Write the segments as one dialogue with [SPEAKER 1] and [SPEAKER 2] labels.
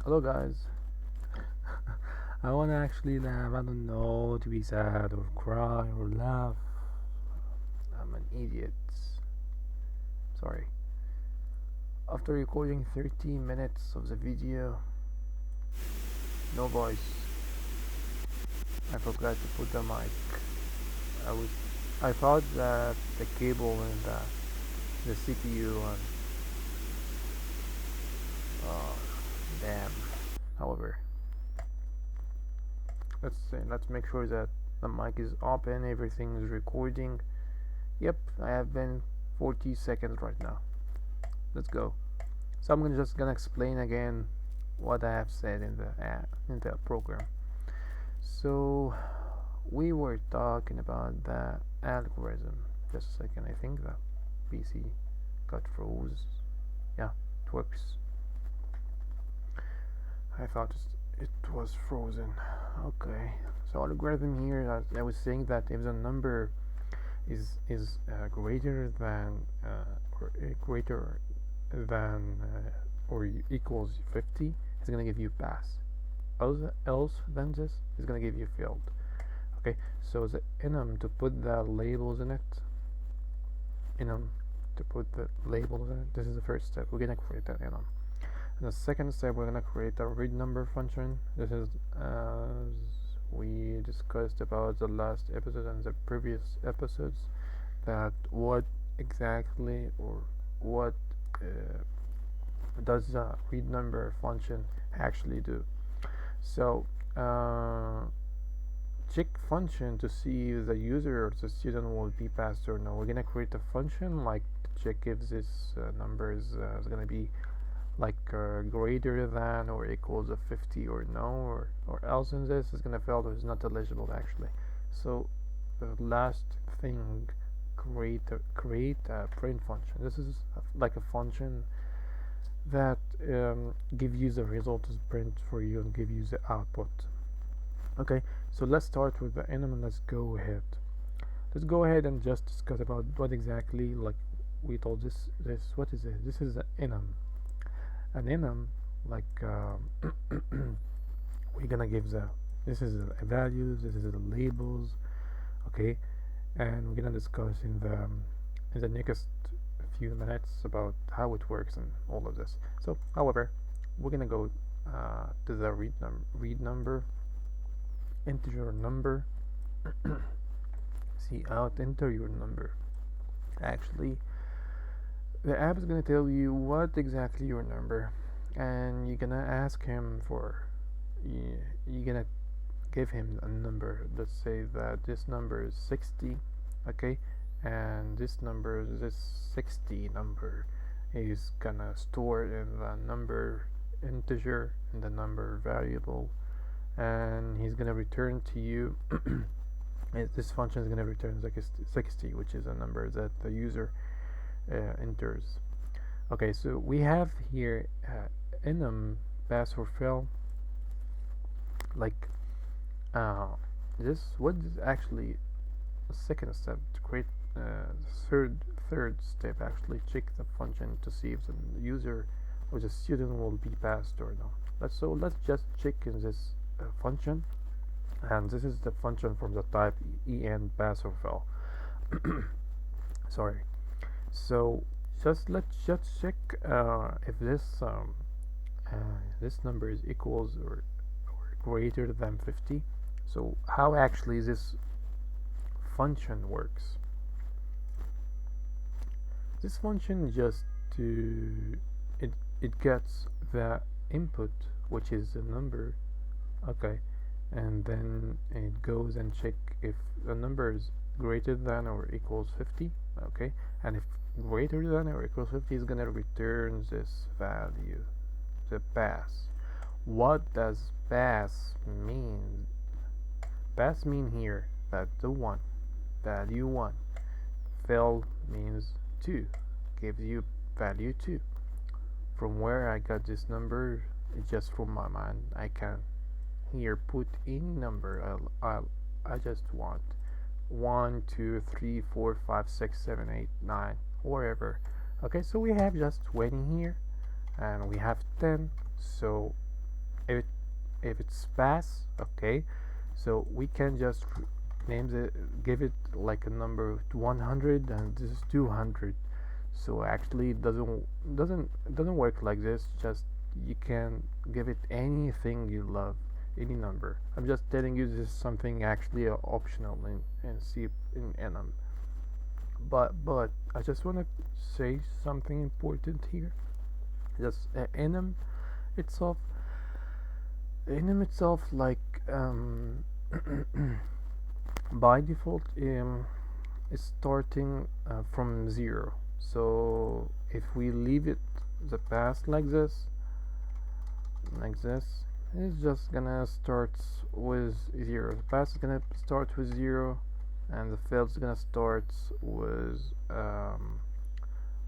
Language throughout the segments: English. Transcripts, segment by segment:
[SPEAKER 1] Hello guys. I wanna actually laugh. I don't know to be sad or cry or laugh. I'm an idiot. Sorry. After recording 13 minutes of the video, no voice. I forgot to put the mic. I was I thought that the cable and the CPU and oh damn. However, let's make sure that the mic is open, everything is recording. Yep, I have been 40 seconds right now. Let's go. So I'm just gonna explain again what I have said in the program. So we were talking about the algorithm. Just a second, I think the PC got froze. Yeah, it works. I thought it was frozen. Okay. So algorithm here, as I was saying that if the number is greater than greater than or equals 50, it's gonna give you pass. Else than this is gonna give you failed. Okay, so the enum to put the labels in it. Enum to put the labels in it. This is the first step. We're gonna create an enum. In the second step, we're gonna create a read number function. This is as we discussed about the last episode and the previous episodes, that what exactly or what does the read number function actually do. So check function to see if the user or the student will be passed or no. We're gonna create a function like check if this number is gonna be like greater than or equals of 50 or no, or else in this is gonna fail or is not eligible actually. So the last thing, create a print function. This is like a function that give you the result is print for you and give you the output. Okay, so let's start with the enum and let's go ahead. Let's go ahead and just discuss about what exactly like we told this what is it? This is an enum. An enum like we're gonna give the this is the values, this is the labels, okay, and we're gonna discuss in the next few minutes about how it works and all of this. So, however, we're gonna go to the read number, integer number. See out, enter your number. Actually, the app is gonna tell you what exactly your number, and you're gonna ask him for. You're gonna give him a number. Let's say that this number is 60, okay, and this 60 number is gonna store in the number integer and the number variable, and he's gonna return to you. This function is gonna return 60, which is a number that the user enters. Okay, so we have here enum pass or fail. Like this what is actually a second step to create third step, actually check the function to see if the user or the student will be passed or not. Let's just check in this function, and this is the function from the type en pass or fail. Sorry. So let's just check if this number is equals or greater than 50. So how actually this function works? This function just to it gets the input, which is the number, okay, and then it goes and check if the number is greater than or equals 50, okay, and if greater than or equals 50 is gonna return this value, the pass. What does pass mean? Pass mean here that the one value 1. Fail means 2, gives you value 2. From where I got this number, it's just from my mind. I can here put any number I just want. 1, 2, 3, 4, 5, 6, 7, 8, 9, wherever. Okay, so we have just 20 here, and we have 10. So if it's pass, okay, so we can just names it, give it like a number 100 and this is 200. So actually it doesn't work like this. Just you can give it anything you love, any number. I'm just telling you this is something actually optional in C in Enum. But I just want to say something important here. Just Enum itself, like by default is starting from 0. So if we leave it the past like this, it's just gonna start with 0. The past is gonna start with 0, and the field is gonna start with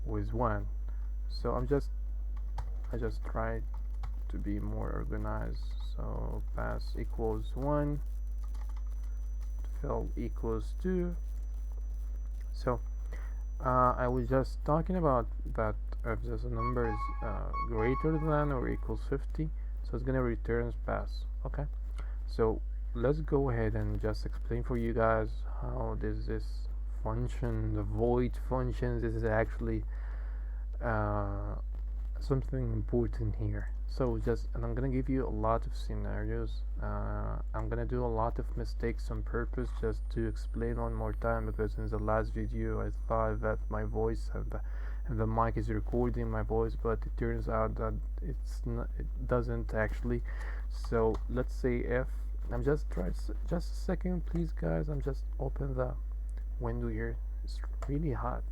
[SPEAKER 1] 1. So I just tried to be more organized. So pass equals 1, field equals 2. So I was just talking about that if this number is greater than or equals 50, so it's gonna return pass. Okay, so let's go ahead and just explain for you guys how this function, the void function, this is actually uh, something important here. So and I'm gonna give you a lot of scenarios. I'm gonna do a lot of mistakes on purpose just to explain one more time, because in the last video I thought that my voice and the mic is recording my voice, but it turns out that it's not, it doesn't actually. So let's say if I'm just just a second please guys, I'm just open the window here. It's really hot.